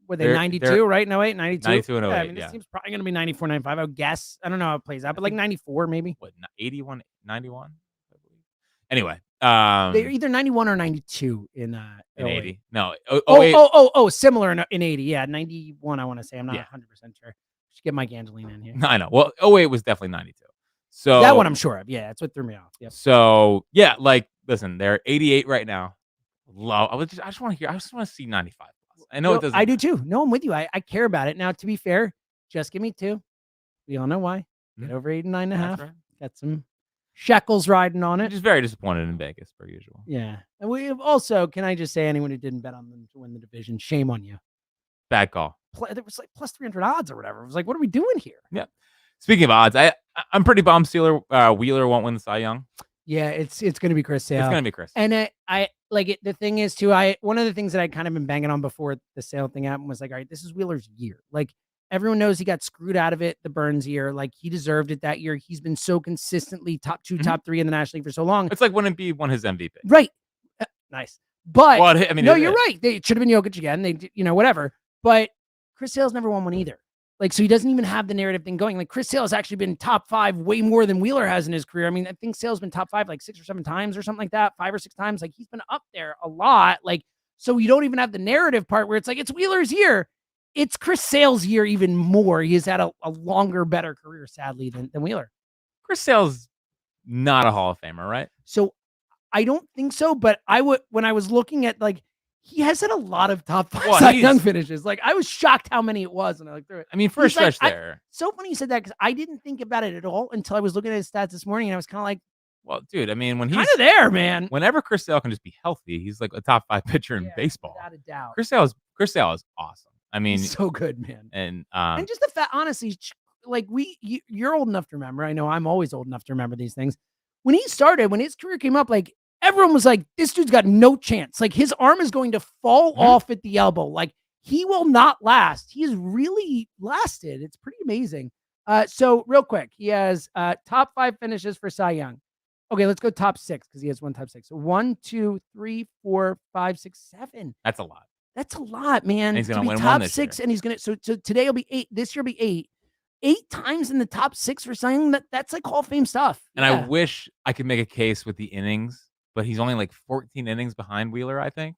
S1: were they 92, right? No, 08, 92?
S3: 92 and 08,
S1: I mean, this team's probably going to be 94, 95. I would guess. I don't know how it plays out, but like 94 maybe.
S3: What, 81, 91? I believe. Anyway.
S1: They're either 91 or 92 in
S3: 80. No.
S1: 08. Similar in 80. Yeah, 91, I want to say. I'm not 100% sure. Should get Mike Angelina in here.
S3: I know. Well, 08 was definitely 92. So
S1: that one I'm sure of. Yeah, that's what threw me off. Yep.
S3: So, yeah, like, listen, they're 88 right now. I just want to see 95 plus. I know it doesn't.
S1: I do too. No, I'm with you. I care about it. Now, to be fair, just give me 2. We all know why. Get over 89.5.
S3: Right.
S1: Got some shekels riding on it.
S3: Just very disappointed in Vegas, per usual.
S1: Yeah. And we also, can I just say, anyone who didn't bet on them to win the division, shame on you.
S3: Bad call.
S1: There was like plus 300 odds or whatever. It was like, what are we doing here?
S3: Yeah. Speaking of odds, I'm pretty bummed Wheeler won't win the Cy Young.
S1: Yeah, it's going to be Chris Sale.
S3: It's going to be Chris.
S1: And I like it. The thing is too, one of the things that I kind of been banging on before the Sale thing happened was like, all right, this is Wheeler's year. Like everyone knows he got screwed out of it the Burns year. Like he deserved it that year. He's been so consistently top 2, top 3 in the National League for so long.
S3: It's like when Embiid won his MVP.
S1: Right. Nice. But
S3: I mean,
S1: no, you're right. It should have been Jokic again. They, whatever. But Chris Sale's never won one either. Like, so he doesn't even have the narrative thing going. Like, Chris Sale has actually been top 5 way more than Wheeler has in his career. I mean, I think Sale's been top 5 like 6 or 7 times or something like that, 5 or 6 times. Like, he's been up there a lot. Like, so you don't even have the narrative part where it's like, it's Wheeler's year. It's Chris Sale's year even more. He has had a longer, better career, sadly, than Wheeler.
S3: Chris Sale's not a Hall of Famer, right?
S1: So I don't think so, but when I was looking at, like, he has had a lot of top 5 Cy Young finishes. Like, I was shocked how many it was when I looked through it.
S3: I mean, first stretch there.
S1: So funny you said that because I didn't think about it at all until I was looking at his stats this morning, and I was kind of like,
S3: well, dude, I mean, when he's
S1: kind of there, man.
S3: Whenever Chris Sale can just be healthy, he's like a top 5 pitcher in baseball.
S1: Without a doubt.
S3: Chris Sale is awesome. I mean,
S1: he's so good, man.
S3: And
S1: just the fact, honestly, like you're old enough to remember. I know I'm always old enough to remember these things. When he started, when his career came up, like, everyone was like, this dude's got no chance. Like, his arm is going to fall off at the elbow. Like, he will not last. He's really lasted. It's pretty amazing. So real quick, he has top 5 finishes for Cy Young. Okay, let's go top 6 because he has one top 6. So 1, 2, 3, 4, 5, 6, 7.
S3: That's a lot.
S1: That's a lot, man.
S3: And he's gonna
S1: to be
S3: win
S1: top
S3: one this
S1: 6,
S3: year.
S1: and he's gonna. So today will be 8. This year will be 8. 8 times in the top 6 for Cy Young. That's like Hall of Fame stuff.
S3: And I wish I could make a case with the innings, but he's only like 14 innings behind Wheeler, I think.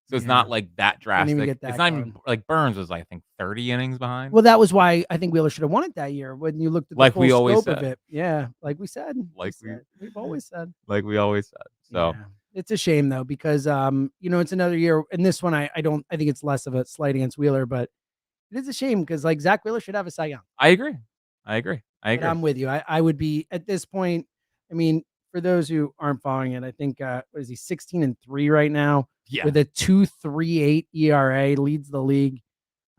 S3: So it's not like that drastic. It's not even like Burns was, I think, 30 innings behind.
S1: Well, that was why I think Wheeler should have won it that year when you looked at the full scope of it. Yeah, like we said. We've always said.
S3: Like we always said. So
S1: it's a shame though, because it's another year. And this one I think it's less of a slight against Wheeler, but it is a shame because like Zach Wheeler should have a Cy Young.
S3: I agree.
S1: But I'm with you. I would be at this point. I mean, for those who aren't following it, I think what is he 16-3 right now?
S3: Yeah.
S1: With a 2.38 ERA, leads the league.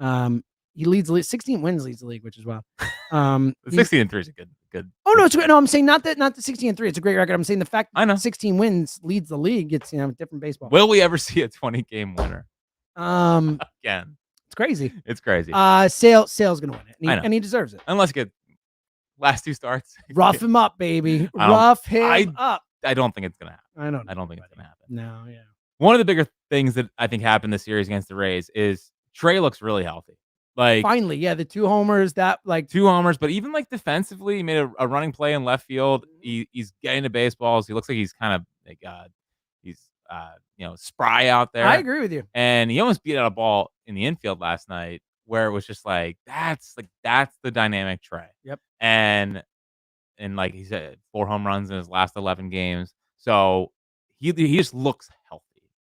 S1: He leads the league. 16 wins leads the league, which is wild.
S3: 16-3 is a good.
S1: Oh no, it's great. No, I'm saying not the 16-3. It's a great record. I'm saying the fact
S3: I know
S1: 16 wins leads the league. It's different baseball.
S3: Will we ever see a 20-game winner? Again,
S1: it's crazy.
S3: It's crazy.
S1: Sale's gonna win it, and he deserves it.
S3: Unless he get last 2 starts.
S1: Rough him up, baby. Rough him up.
S3: I don't think it's gonna happen.
S1: I
S3: don't think it's gonna happen.
S1: No, yeah.
S3: One of the bigger things that I think happened this series against the Rays is Trey looks really healthy. Like
S1: finally, yeah, the 2 homers,
S3: 2 homers, but even like defensively, he made a running play in left field. He's getting to baseballs. He looks like he's kind of like he's spry out there.
S1: I agree with you.
S3: And he almost beat out a ball in the infield last night where it was just like that's the dynamic Trey.
S1: Yep.
S3: And like he said, 4 home runs in his last 11 games. So he just looks healthy.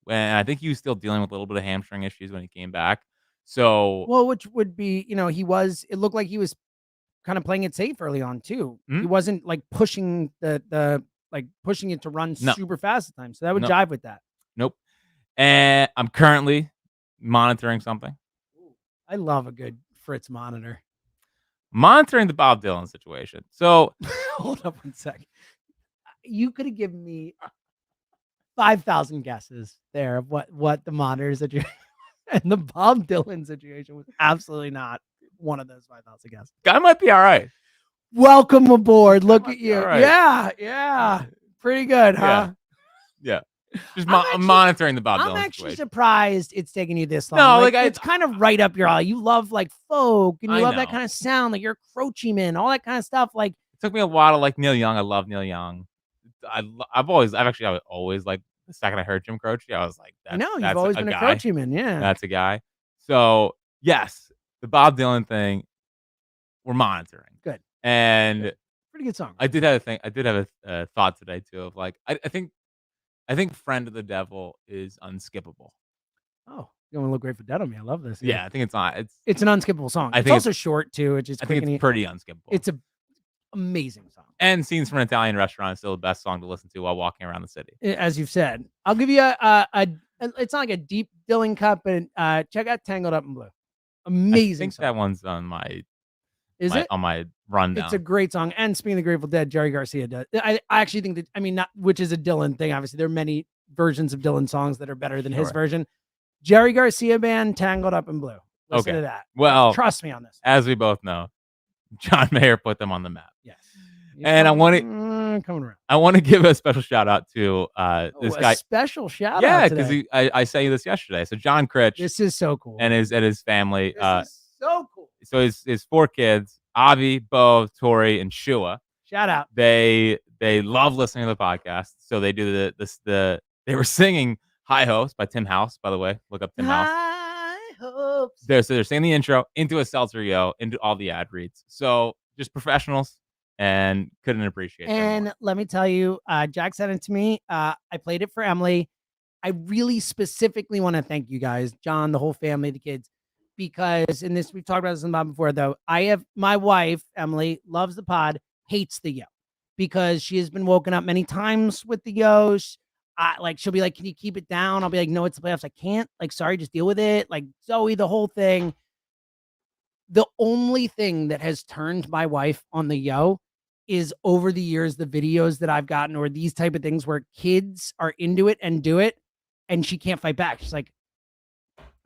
S3: And I think he was still dealing with a little bit of hamstring issues when he came back. So
S1: which would be, it looked like he was kind of playing it safe early on too.
S3: Mm-hmm.
S1: He wasn't like pushing pushing it to run super fast at times. So that would jive with that.
S3: Nope. And I'm currently monitoring something.
S1: I love a good Fritz monitor.
S3: Monitoring the Bob Dylan situation. So
S1: hold up one sec. You could have given me 5,000 guesses there of what the monitors that you and the Bob Dylan situation was absolutely not one of those 5,000 guesses.
S3: Guy might be all right.
S1: Welcome aboard. Look at you.
S3: Right.
S1: Yeah. Pretty good, huh?
S3: Yeah. Just monitoring the Bob Dylan situation.
S1: I'm actually surprised it's taking you this long.
S3: No,
S1: it's kind of right up your alley. You love like folk and you love that
S3: know.
S1: kind of sound, like you're Croce Man, all that kind of stuff. Like
S3: it took me a while to like Neil Young. I love Neil Young. I've always like the second I heard Jim Croce, I was like,
S1: you've always been a Croce Man. Yeah.
S3: That's a guy. So yes, the Bob Dylan thing, we're monitoring.
S1: Good.
S3: And
S1: pretty good song.
S3: I did have a thought today too of like I think Friend of the Devil is unskippable.
S1: Oh, you want to look great for Dead on Me. I love this.
S3: Yeah, I think it's not.
S1: It's an unskippable song. It's also short too. It's just
S3: I think it's pretty unskippable.
S1: It's an amazing song.
S3: And Scenes from an Italian Restaurant is still the best song to listen to while walking around the city.
S1: As you've said. I'll give you it's not like a deep Dylan cut, but check out Tangled Up in Blue. Amazing
S3: I think
S1: song.
S3: that one's on my on my rundown.
S1: It's a great song. And speaking of the Grateful Dead, Jerry Garcia does. I actually think that, not which is a Dylan thing. Obviously, there are many versions of Dylan songs that are better than his version. Jerry Garcia band, Tangled Up in Blue. Listen to that.
S3: Well,
S1: trust me on this.
S3: As we both know, John Mayer put them on the map.
S1: Yes.
S3: And I want to
S1: coming around.
S3: I want to give a special shout out to this guy.
S1: Special shout out.
S3: Yeah, because I sent you this yesterday. So John Critch.
S1: This is so cool.
S3: And his family.
S1: This is so cool.
S3: So his 4 kids, Avi, Bo, Tori, and Shua.
S1: Shout out.
S3: They love listening to the podcast. So they do they were singing High Hopes by Tim House, by the way. Look up Tim House.
S1: High Hopes.
S3: They're singing the intro into a Seltzer Yo, into all the ad reads. So just professionals. And couldn't appreciate it.
S1: And let me tell you, Jack sent it to me. I played it for Emily. I really specifically want to thank you guys, John, the whole family, the kids, because in this, we've talked about this in the pod before, though. My wife, Emily, loves the pod, hates the yo, because she has been woken up many times with the yos. She'll be like, can you keep it down? I'll be like, no, it's the playoffs. I can't. Sorry, just deal with it. Zoe, the whole thing. The only thing that has turned my wife on the yo is over the years, the videos that I've gotten or these type of things where kids are into it and do it and she can't fight back. She's like,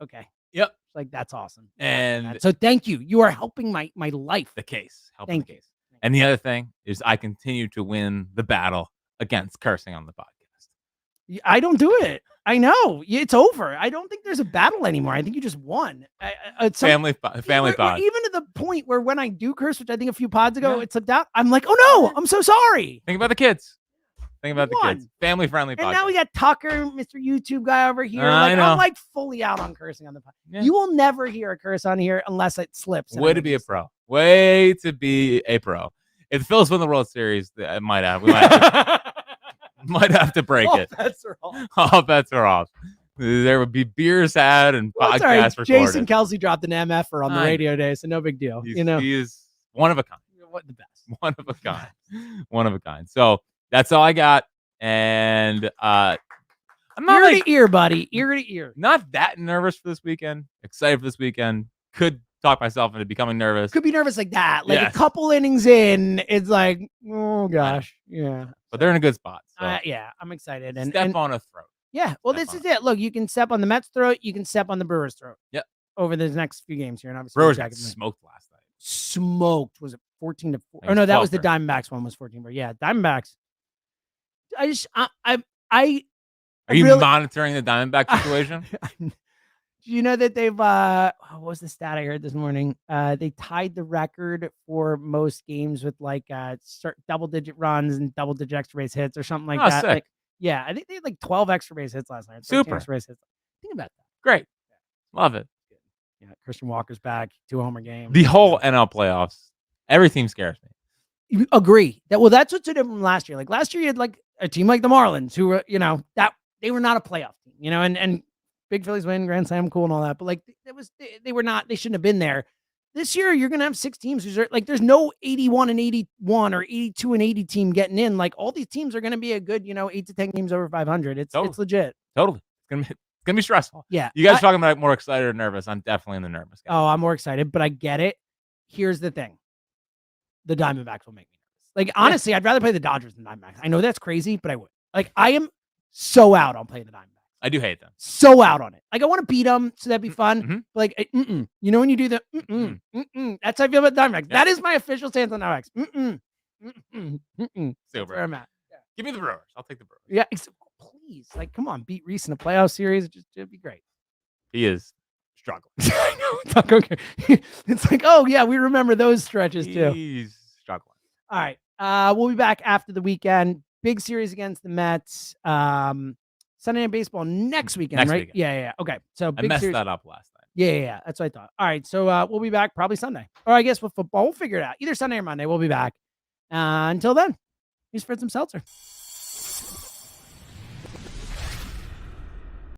S1: okay.
S3: Yep.
S1: Like, that's awesome.
S3: And
S1: so thank you. You are helping my life.
S3: The case. Helping the case. And the other thing is I continue to win the battle against cursing on the podcast.
S1: I don't do it. I know. It's over. I don't think there's a battle anymore. I think you just won.
S3: Family pod.
S1: Even to the point where when I do curse, which I think a few pods ago, it slipped out, I'm like, oh no, I'm so sorry.
S3: Think about the kids. Think about the kids. Family-friendly podcast.
S1: And now we got Tucker, Mr. YouTube guy over here. I'm like fully out on cursing on the podcast. Yeah. You will never hear a curse on here unless it slips.
S3: Way to be a pro. Way to be a pro. If the Phillies win the World Series, I might have. We might have to break it.
S1: Bets are off.
S3: All bets are off. There would be beers had and podcasts recorded.
S1: Jason Kelsey dropped an MFer on the radio today, so no big deal. He
S3: is one of a kind.
S1: What the best?
S3: One of a kind. One of a kind. So that's all I got. And I'm not
S1: ear to ear, buddy. Ear to ear.
S3: Not that nervous for this weekend. Excited for this weekend. Could talk myself into becoming nervous.
S1: Could be nervous like that. Like a couple innings in, it's like, oh gosh. Yeah.
S3: But they're in a good spot. So.
S1: Yeah, I'm excited. And
S3: step on a throat.
S1: Yeah. Well, this is it. Look, you can step on the Mets' throat. You can step on the Brewers' throat.
S3: Yep.
S1: Over the next few games here. And obviously
S3: Brewers got smoked last night.
S1: Smoked. Was it 14-4? Oh no, that was the Diamondbacks one. Was 14-4. Yeah, Diamondbacks. Are you
S3: monitoring the Diamondback situation?
S1: Do you know that they've what was the stat I heard this morning? They tied the record for most games with like double-digit runs and double-digit extra base hits or something like that.
S3: Sick.
S1: Like, yeah, I think they had like 12 extra base hits last night.
S3: Super
S1: extra base hits. Think about that.
S3: Great. Love it.
S1: Yeah, Christian Walker's back, 2-homer game.
S3: The whole NL playoffs, every team scares me.
S1: You agree that? Well, that's what's so different from last year. Like last year, you had like a team like the Marlins, who were, that they were not a playoff team, and big Phillies win, Grand Slam, cool and all that. But like they were not, they shouldn't have been there. This year, you're gonna have 6 teams who's like, there's no 81 and 81 or 82 and 80 team getting in. Like all these teams are gonna be a good, 8 to 10 games over 500. It's legit.
S3: Totally. It's gonna be stressful.
S1: Yeah.
S3: You guys talking about more excited or nervous? I'm definitely in the nervous guy.
S1: Oh, I'm more excited, but I get it. Here's the thing: the Diamondbacks will make me nervous. Like honestly, I'd rather play the Dodgers than Diamondbacks. I know that's crazy, but I would. Like I am so out on playing the Diamondbacks.
S3: I do hate them.
S1: So out on it. Like I want to beat them, so that'd be fun. Mm-hmm. But like, when you do the that's how I feel about Diamondbacks. Yep. That is my official stance on Diamondbacks.
S3: Super.
S1: Where I'm at. Yeah.
S3: Give me the Brewers. I'll take the Brewers.
S1: Yeah, please. Like, come on, beat Reese in a playoff series. It'd be great.
S3: He is struggling.
S1: I know. It's not okay. It's like, oh yeah, we remember those stretches too.
S3: He's struggling.
S1: All right. We'll be back after the weekend. Big series against the Mets. Sunday Night Baseball next weekend, right? Yeah. Okay. So
S3: I messed that up last night.
S1: Yeah. That's what I thought. All right. So we'll be back probably Sunday. Or I guess with football, we'll figure it out. Either Sunday or Monday, we'll be back. Until then, here's Fritz and Seltzer.